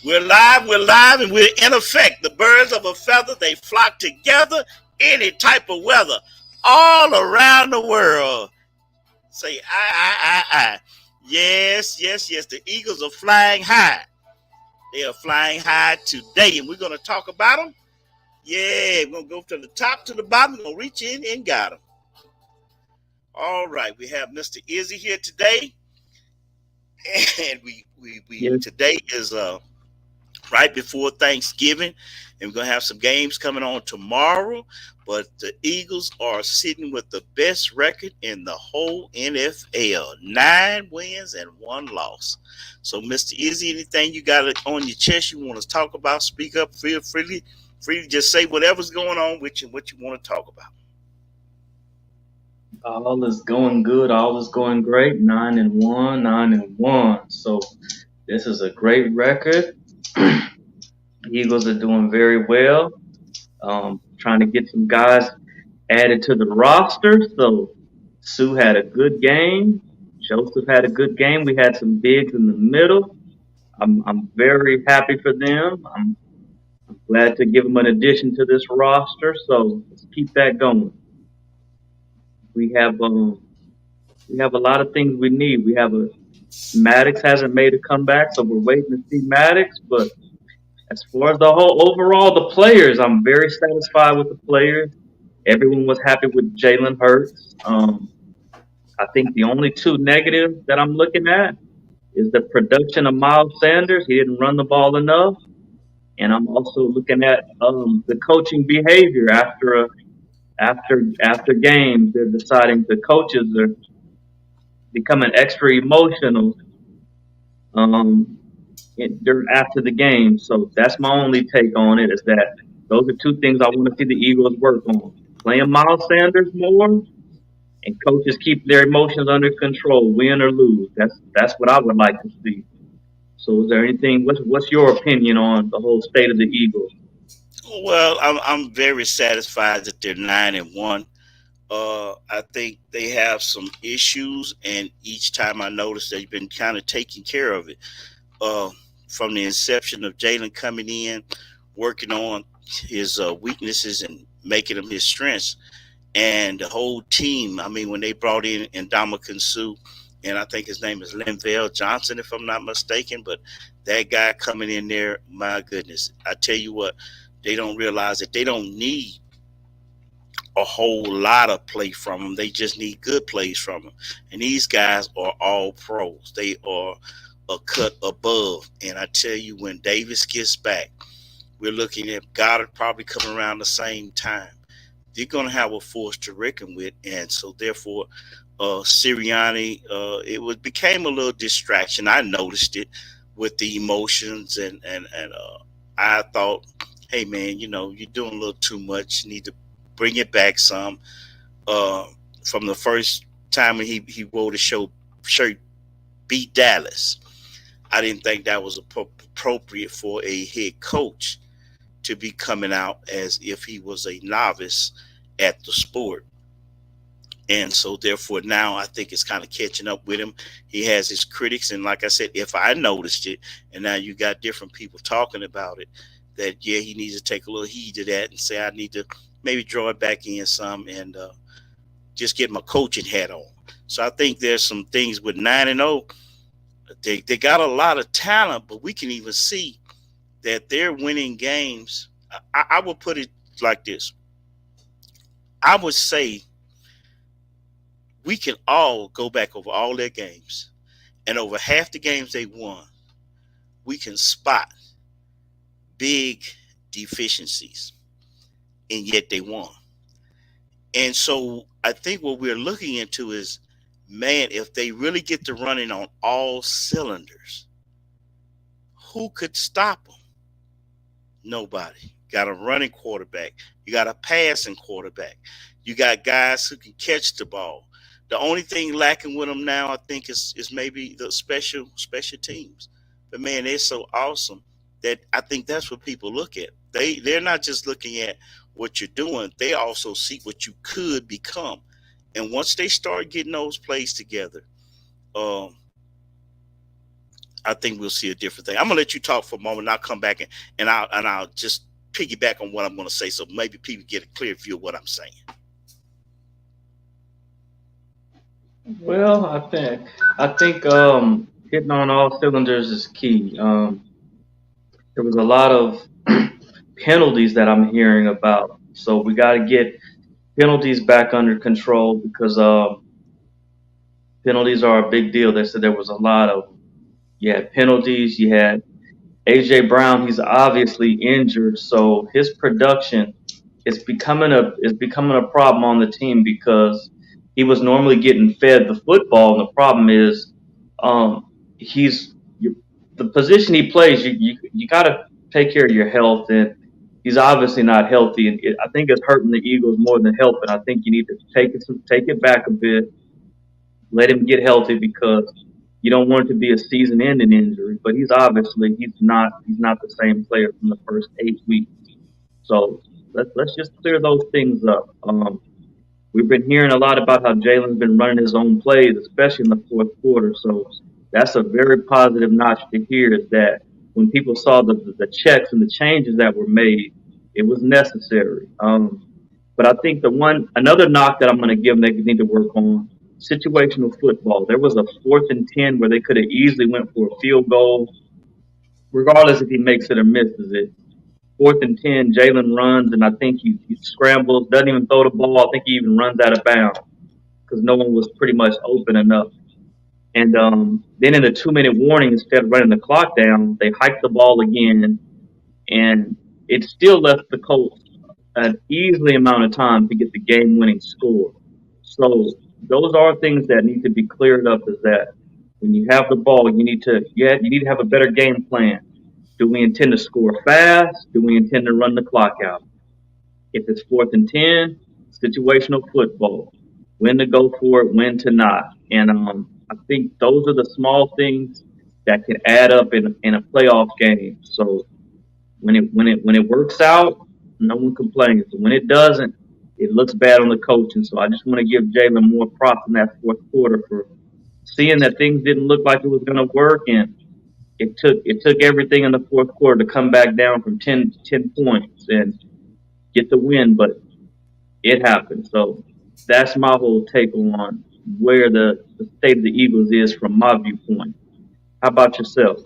we're live, and we're in effect. The birds of a feather, they flock together any type of weather all around the world. Say, I. Yes, yes, yes. The Eagles are flying high. They are flying high today, and we're going to talk about them. Yeah, we're going to go from the top to the bottom. We're going to reach in and got them. All right, we have Mr. Izzy here today, and we Yes, today is right before Thanksgiving, and we're gonna have some games coming on tomorrow. But the Eagles are sitting with the best record in the whole NFL: 9 wins and 1 loss. So, Mr. Izzy, anything you got on your chest you want to talk about? Speak up, feel freely, free to just say whatever's going on with you, what you want to talk about. all is going good. All is going great. 9-1, 9-1. So this is a great record. Eagles are doing very well. Trying to get some guys added to the roster. So Sue had a good game. Joseph had a good game. We had some bigs in the middle. I'm very happy for them. I'm glad to give them an addition to this roster. So let's keep that going. We have um we have a lot of things we need. We have a Maddox hasn't made a comeback, so we're waiting to see Maddox. But as far as the whole overall, the players, I'm very satisfied with the players. Everyone was happy with Jalen Hurts. I think the only two negatives that I'm looking at is the production of Miles Sanders. He didn't run the ball enough, and I'm also looking at the coaching behavior after games. They're deciding the coaches are becoming extra emotional um, after the game. So that's my only take on it. Is that those are two things I want to see the Eagles work on: playing Miles Sanders more, and coaches keep their emotions under control, win or lose. That's what I would like to see. So, is there anything? What's your opinion on the whole state of the Eagles? Well, I'm very satisfied that they're 9-1. I think they have some issues, and each time I notice they've been kind of taking care of it. Uh, from the inception of Jalen coming in, working on his weaknesses and making them his strengths, and the whole team. I mean, when they brought in Ndamukong Suh, and I think his name is Linval Johnson, if I'm not mistaken, but that guy coming in there, my goodness, I tell you what, they don't realize that they don't need a whole lot of play from them. They just need good plays from them. And these guys are all pros. They are a cut above. And I tell you, when Davis gets back, we're looking at Goddard probably coming around the same time. They're going to have a force to reckon with. And so, therefore, Sirianni, became a little distraction. I noticed it with the emotions, and I thought, hey man, you're doing a little too much. You need to bring it back some. Uh, from the first time when he wore the shirt, beat Dallas. I didn't think that was appropriate for a head coach to be coming out as if he was a novice at the sport. And so, therefore, now I think it's kind of catching up with him. He has his critics. And like I said, if I noticed it, and now you got different people talking about it, that, yeah, he needs to take a little heed to that and say, I need to maybe draw it back in some and just get my coaching hat on. So I think there's some things with 9-0. They got a lot of talent, but we can even see that they're winning games. I would put it like this. I would say we can all go back over all their games, and over half the games they won, we can spot big deficiencies, and yet they won. And so I think what we're looking into is, man, if they really get to running on all cylinders, who could stop them? Nobody. Got a running quarterback. You got a passing quarterback. You got guys who can catch the ball. The only thing lacking with them now, I think, is maybe the special teams. But man, they're so awesome that I think that's what people look at. They're not just looking at what you're doing; they also see what you could become. And once they start getting those plays together, um, I think we'll see a different thing. I'm gonna let you talk for a moment. And I'll come back and I'll just piggyback on what I'm gonna say, so maybe people get a clear view of what I'm saying. Well, I think hitting on all cylinders is key. There was a lot of penalties that I'm hearing about, so we got to get penalties back under control because penalties are a big deal. They said there was a lot of them. You had penalties. You had AJ Brown. He's obviously injured, so his production is becoming a problem on the team because he was normally getting fed the football, and the problem is, um, he's you, the position he plays. You got to take care of your health, and he's obviously not healthy, and I think it's hurting the Eagles more than helping. I think you need to take it back a bit, let him get healthy because you don't want it to be a season-ending injury. But he's not the same player from the first 8 weeks. So let's just clear those things up. We've been hearing a lot about how Jalen's been running his own plays, especially in the fourth quarter. So that's a very positive notch to hear. Is that when people saw the checks and the changes that were made, it was necessary. But I think the one another knock that I'm going to give them they need to work on situational football. There was a 4th and 10 where they could have easily went for a field goal, regardless if he makes it or misses it. 4th and 10, Jalen runs, and I think he scrambles, doesn't even throw the ball. I think he even runs out of bounds because no one was pretty much open enough. And then in the 2-minute warning, instead of running the clock down, they hiked the ball again, and it still left the Colts an easily amount of time to get the game-winning score. So those are things that need to be cleared up. Is that when you have the ball, you need to have a better game plan. Do we intend to score fast? Do we intend to run the clock out? If it's 4th and 10, situational football. When to go for it, when to not. And I think those are the small things that can add up in a playoff game. So when it works out, no one complains. But when it doesn't, it looks bad on the coach. And so I just want to give Jalen more props in that fourth quarter for seeing that things didn't look like it was going to work, and it took everything in the fourth quarter to come back down from 10 points and get the win. But it happened. So that's my whole take on where the state of the Eagles is from my viewpoint. How about yourself?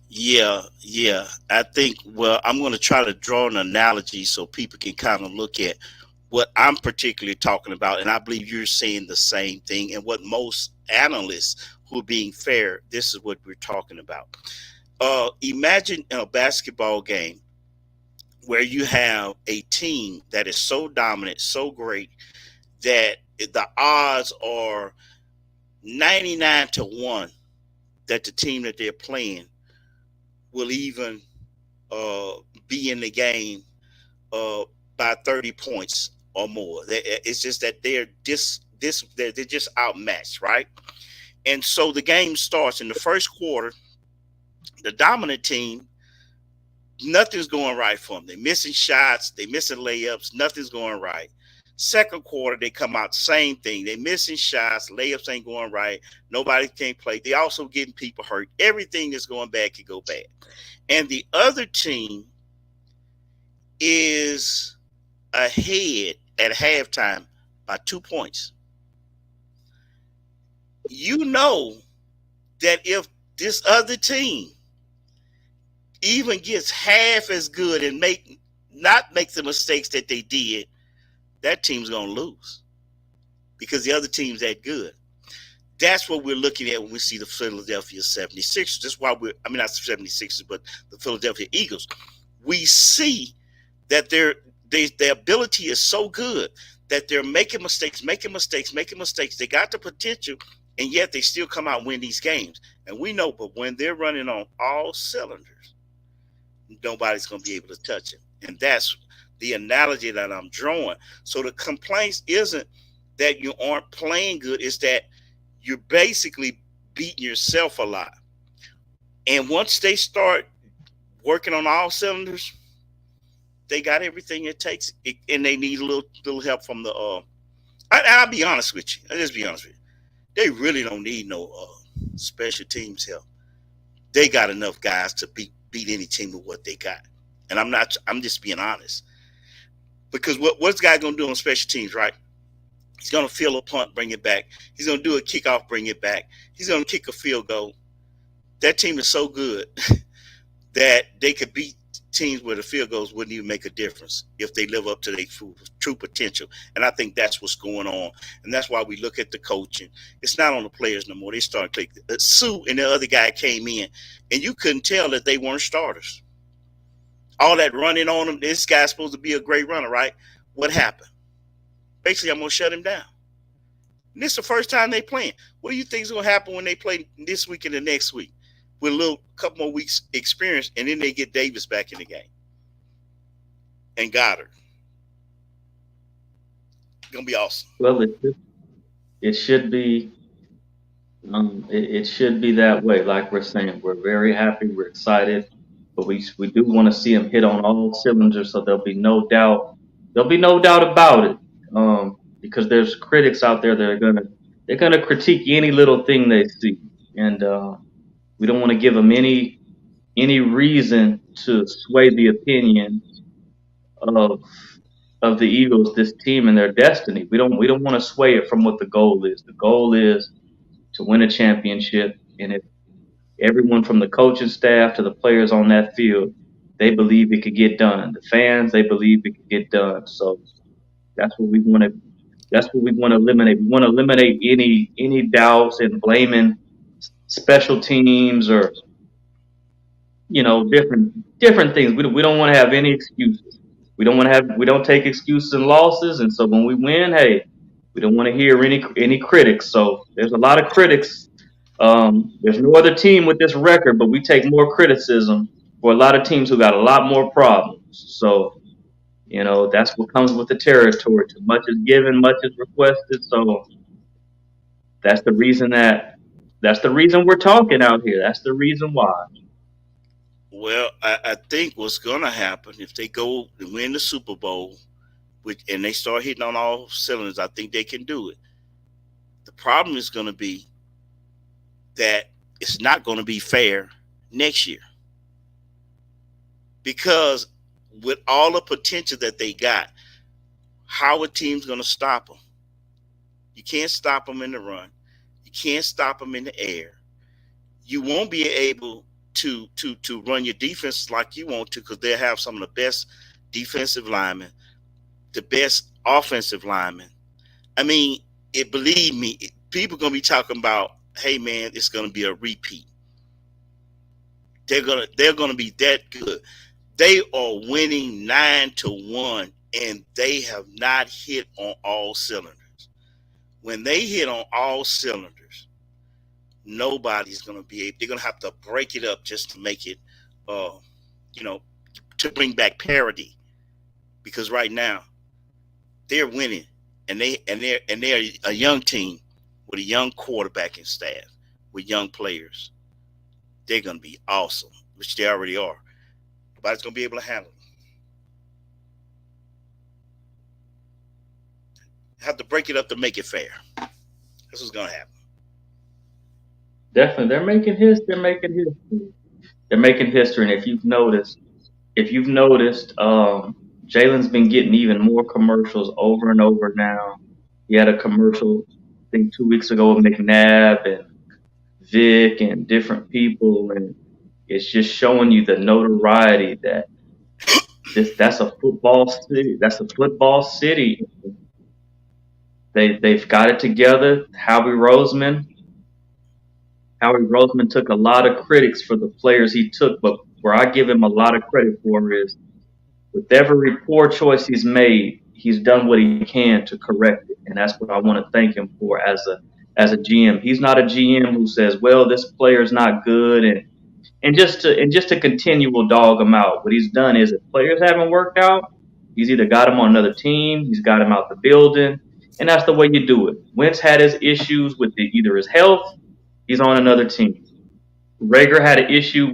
Yeah, yeah. I think, well, I'm going to try to draw an analogy so people can kind of look at what I'm particularly talking about. And I believe you're saying the same thing. And what most analysts who are being fair, this is what we're talking about. Imagine a basketball game where you have a team that is so dominant, so great, that the odds are 99 to 1 that the team that they're playing will even uh, be in the game uh, by 30 points or more. It's just that they're just outmatched, right? And so the game starts in the first quarter. The dominant team, nothing's going right for them. They're missing shots, they're missing layups, nothing's going right. Second quarter, they come out same thing. They're missing shots, layups ain't going right. Nobody can play. They also getting people hurt. Everything that's going bad can go bad. And the other team is ahead at halftime by 2 points. You know that if this other team even gets half as good and not make the mistakes that they did, that team's gonna lose because the other team's that good. That's what we're looking at when we see the Philadelphia 76ers. That's why not the 76ers, but the Philadelphia Eagles. We see that their ability is so good that they're making mistakes, making mistakes, making mistakes. They got the potential, and yet they still come out and win these games. And we know, but when they're running on all cylinders, nobody's going to be able to touch it. And that's the analogy that I'm drawing. So the complaints isn't that you aren't playing good, it's that you're basically beating yourself a lot. And once they start working on all cylinders, they got everything it takes, and they need a little help from the. I'll be honest with you. I'll just be honest with you. They really don't need no special teams help. They got enough guys to beat any team with what they got. And I'm not. I'm just being honest. Because what's guy gonna do on special teams, right? He's gonna field a punt, bring it back. He's gonna do a kickoff, bring it back. He's gonna kick a field goal. That team is so good that they could beat teams where the field goals wouldn't even make a difference if they live up to their true potential. And I think that's what's going on. And that's why we look at the coaching. It's not on the players no more. They start clicking. Sue and the other guy came in, and you couldn't tell that they weren't starters. All that running on them, this guy's supposed to be a great runner, right? What happened? Basically, I'm going to shut him down. And this is the first time they playing. What do you think is going to happen when they play this week and the next week? With a little couple more weeks experience, and then they get Davis back in the game. And Goddard. It's going to be awesome. Well, it should be it should be that way. Like we're saying, we're very happy, we're excited, but we do want to see him hit on all cylinders, so there'll be no doubt. There'll be no doubt about it. Because there's critics out there that are gonna critique any little thing they see, and we don't want to give them any reason to sway the opinion of the Eagles, this team, and their destiny. We don't want to sway it from what the goal is. The goal is to win a championship, and if everyone from the coaching staff to the players on that field, they believe it could get done. The fans, they believe it could get done. So that's what we want to. That's what we want to eliminate. We want to eliminate any doubts and blaming special teams or different things. We don't want to have any excuses. We don't take excuses and losses. And so when we win, hey, we don't want to hear any critics. So there's a lot of critics. There's no other team with this record, but we take more criticism for a lot of teams who got a lot more problems. So that's what comes with the territory. Too much is given, much is requested. So that's the reason that's the reason we're talking out here. That's the reason why. Well, I think what's going to happen if they go and win the Super Bowl and they start hitting on all cylinders, I think they can do it. The problem is going to be that it's not going to be fair next year because with all the potential that they got, how a team's going to stop them? You can't stop them in the run. You can't stop them in the air. You won't be able to run your defense like you want to because they'll have some of the best defensive linemen, the best offensive linemen. I mean, believe me, people are going to be talking about, hey, man, it's going to be a repeat. They're gonna be that good. They are winning 9-1, and they have not hit on all cylinders. When they hit on all cylinders, nobody's going to be able. They're going to have to break it up just to make it, to bring back parity. Because right now, they're winning, and they're a young team with a young quarterback and staff with young players. They're going to be awesome, which they already are. Nobody's going to be able to handle them. Have to break it up to make it fair. That's what's going to happen. Definitely, they're making history. They're making history, and if you've noticed, Jalen's been getting even more commercials over and over now. He had a commercial, I think, 2 weeks ago with McNabb and Vic and different people, and it's just showing you the notoriety that that's a football city. That's a football city. They've got it together. Howie Roseman took a lot of critics for the players he took, but where I give him a lot of credit for is with every poor choice he's made, he's done what he can to correct it, and that's what I want to thank him for as a GM. He's not a GM who says, "Well, this player's not good," and just to continual dog him out. What he's done is if players haven't worked out, he's either got him on another team, he's got him out the building, and that's the way you do it. Wentz had his issues with either his health, he's on another team. Rager had an issue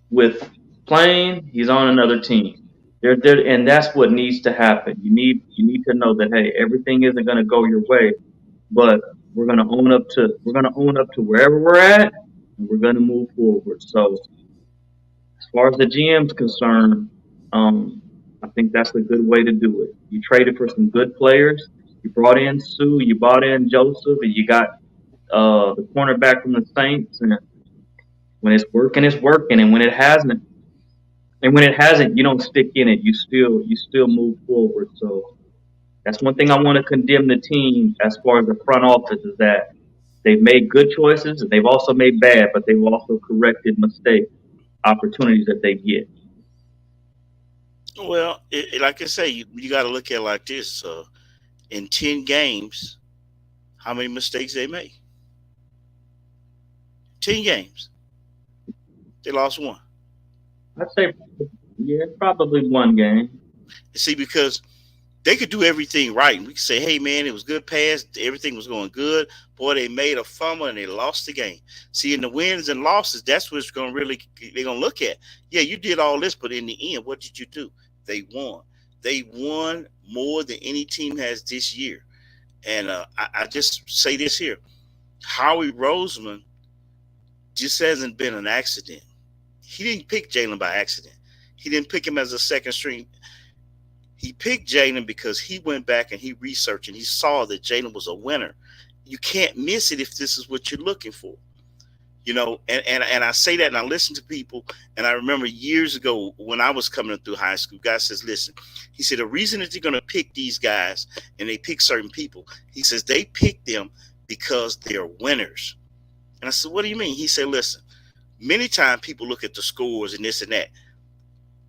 with playing, he's on another team. And that's what needs to happen. You need to know that hey, everything isn't going to go your way, but we're going to own up to wherever we're at. and we're going to move forward. So as far as the GM's concerned, I think that's a good way to do it. You traded for some good players. You brought in Sue, you brought in Joseph, and you got the cornerback from the Saints. And when it's working, and when it hasn't, you don't stick in it. You still move forward. So that's one thing I want to condemn the team as far as the front office is that they've made good choices and they've also made bad, but they've also corrected mistakes, opportunities that they get. Well, like I say, you got to look at it like this: in 10 games, how many mistakes they made? 10 games, they lost one. I'd say, yeah, probably one game. See, because they could do everything right. We could say, hey man, it was good pass, everything was going good. Boy, they made a fumble and they lost the game. See, in the wins and losses, that's what's going to really they're going to look at. Yeah, you did all this, but in the end, what did you do? They won. They won more than any team has this year. And I just say this here: Howie Roseman just hasn't been an accident. He didn't pick Jalen by accident. He didn't pick him as a second string. He picked Jalen because he went back and he researched and he saw that Jalen was a winner. You can't miss it if this is what you're looking for. And I say that and I listen to people, and I remember years ago when I was coming through high school, guy says, listen, he said, the reason that you're going to pick these guys and they pick certain people, he says, they pick them because they're winners. And I said, what do you mean? He said, listen, many times people look at the scores and this and that.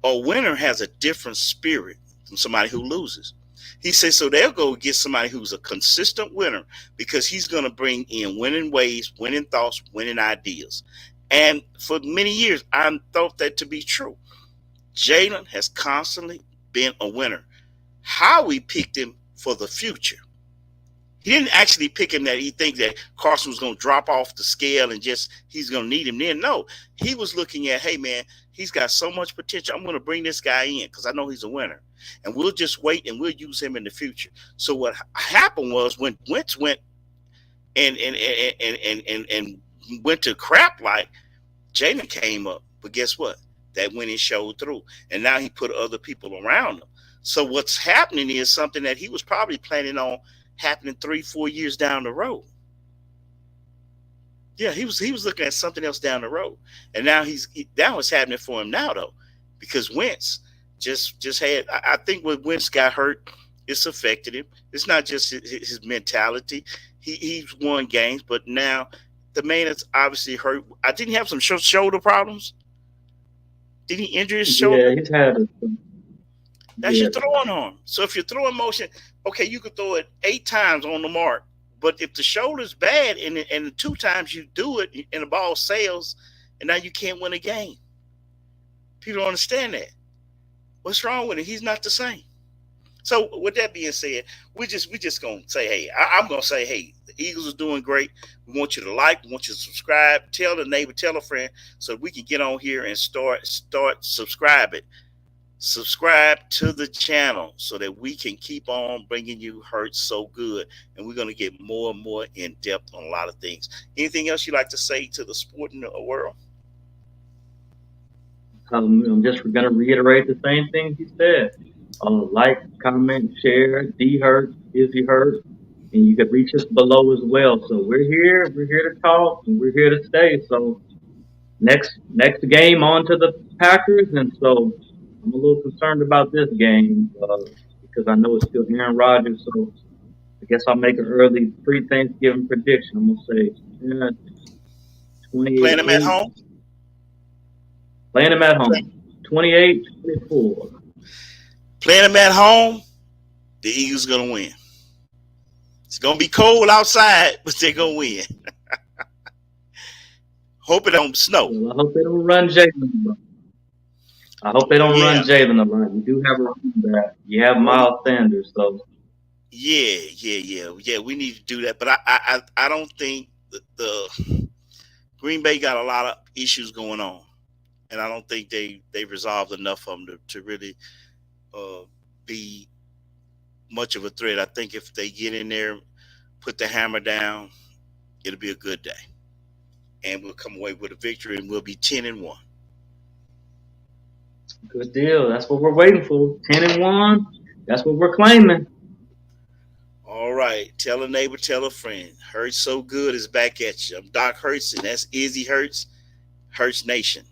A winner has a different spirit from somebody who loses. He says, so they'll go get somebody who's a consistent winner because he's going to bring in winning ways, winning thoughts, winning ideas. And for many years, I thought that to be true. Jalen has constantly been a winner. Howie picked him for the future. He didn't actually pick him that he thinks that Carson was going to drop off the scale and just he's going to need him then. No, he was looking at, hey, man, he's got so much potential. I'm going to bring this guy in because I know he's a winner. And we'll just wait and we'll use him in the future. So what happened was when Wentz went and went to crap like Jalen came up. But guess what? That winning showed through. And now he put other people around him. So what's happening is something that he was probably planning on happening 3-4 years down the road. Yeah, he was looking at something else down the road, and now that was happening for him now though, because Wentz just had. I think when Wentz got hurt, it's affected him. It's not just his mentality. He's won games, but now the man is obviously hurt. I think he have some shoulder problems. Did he injure his shoulder? Yeah, he's had a, That's your yeah, throwing arm. So if you're throwing motion, okay, you could throw it 8 times on the mark. But if the shoulder's bad and the 2 times you do it and the ball sails, and now you can't win a game. People don't understand that. What's wrong with it? He's not the same. So with that being said, we just gonna say, hey, I'm gonna say, hey, the Eagles are doing great. We want you to like, we want you to subscribe, tell a neighbor, tell a friend, so we can get on here and start subscribing. Subscribe to the channel so that we can keep on bringing you Hurt So Good, and we're going to get more and more in depth on a lot of things. Anything else you'd like to say to the sporting world? I'm just going to reiterate the same things he said. Like, comment, share, D Hurt, Izzy Hurt, and you can reach us below as well. So we're here to talk, and we're here to stay. So next game on to the Packers, and so I'm a little concerned about this game because I know it's still Aaron Rodgers. So I guess I'll make an early pre-Thanksgiving prediction. I'm gonna say yeah, Playing them at 28. home? Playing them at home. 28-24. Playing them at home, the Eagles going to win. It's going to be cold outside, but they're going to win. Hope it don't snow. Well, I hope they don't run Jalen. I hope they Oh, don't yeah. run Jalen a lot. You do have a running back. You have Oh, Miles Sanders, so yeah. We need to do that. But I don't think the Green Bay got a lot of issues going on. And I don't think they resolved enough of them to really uh, be much of a threat. I think if they get in there, put the hammer down, it'll be a good day. and we'll come away with a victory, and we'll be 10-1. Good deal. That's what we're waiting for. 10-1. That's what we're claiming. All right. Tell a neighbor, tell a friend. Hurts So Good is back at you. I'm Doc Hurts, and that's Izzy Hurts, Hurts Nation.